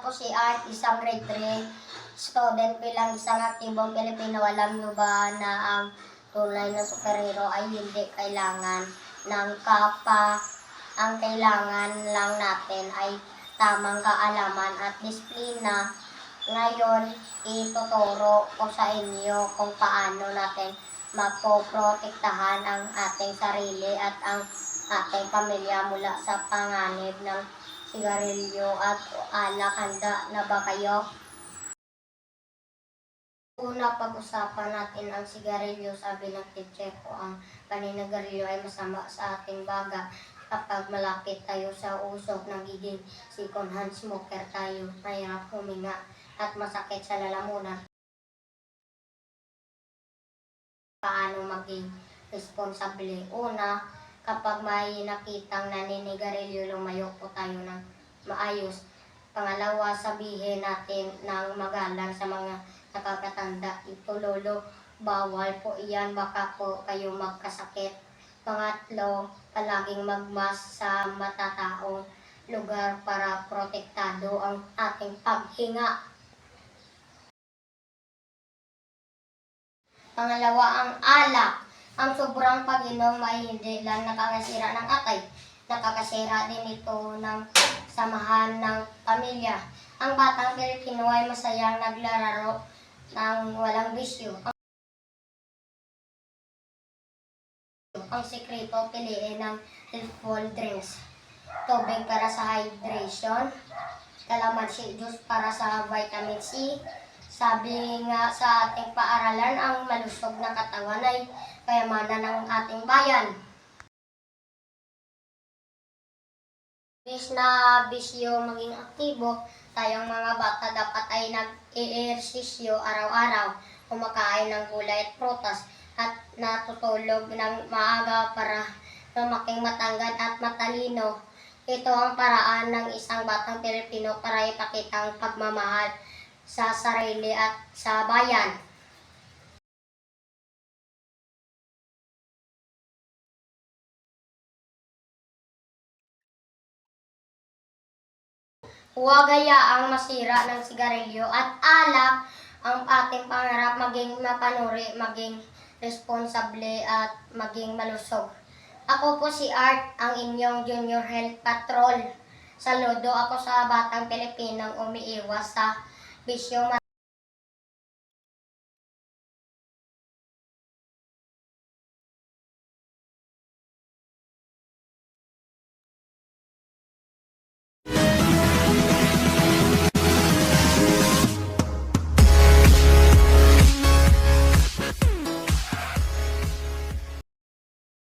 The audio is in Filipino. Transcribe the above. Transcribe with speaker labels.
Speaker 1: Ako si Art, isang grade 3 student bilang isang aktibong Pilipino. Alam nyo ba na ang tunay na superhero ay hindi kailangan ng kapa? Ang kailangan lang natin ay tamang kaalaman at disiplina. Ngayon, ituturo ko sa inyo kung paano natin mapoprotektahan ang ating sarili at ang ating pamilya mula sa panganib ng sigarilyo at alak. Handa na ba kayo? Una, pag-usapan natin ang sigarilyo. Sabi ng teacher ko, ang paninigarilyo ay masama sa ating baga. Kapag malapit tayo sa usok, nagiging second hand smoker tayo. Mahirap huminga at masakit sa lalamunan. Paano maging responsable? Una, kapag may nakitang naninigarilyo, lumayo po tayo ng maayos. Pangalawa, sabihin natin ng magalang sa mga nakakatanda, ito lolo, bawal po iyan, baka po kayo magkasakit. Pangatlo, palaging magmask sa matataong lugar para protektado ang ating paghinga. Pangalawa, ang alak. Ang sobrang pag-inom ay hindi lang nakakasira ng atay, nakakasira din ito ng samahan ng pamilya. Ang batang Pilipino ay masayang naglalaro ng walang bisyo. Ang sekreto, piliin ng healthful drinks. Tubig para sa hydration, calamansi juice para sa vitamin C. Sabi nga sa ating paaralan, ang malusog na katawan ay kayamanan ng ating bayan. Bis na bisyo maging aktibo, tayong mga bata dapat ay nag-eehersisyo araw-araw, kumakain ng gulay at prutas, at natutulog ng maaga para lumaking matangkad at matalino. Ito ang paraan ng isang batang Pilipino para ipakita ang pagmamahal sa sarili at sa bayan. Huwag hayaang masira ng sigarilyo at alak ang ating pangarap, maging mapanuri, maging responsable at maging malusog. Ako po si Art, ang inyong Junior Health Patrol. Saludo ako sa batang Pilipinong umiiwas sa bisyo.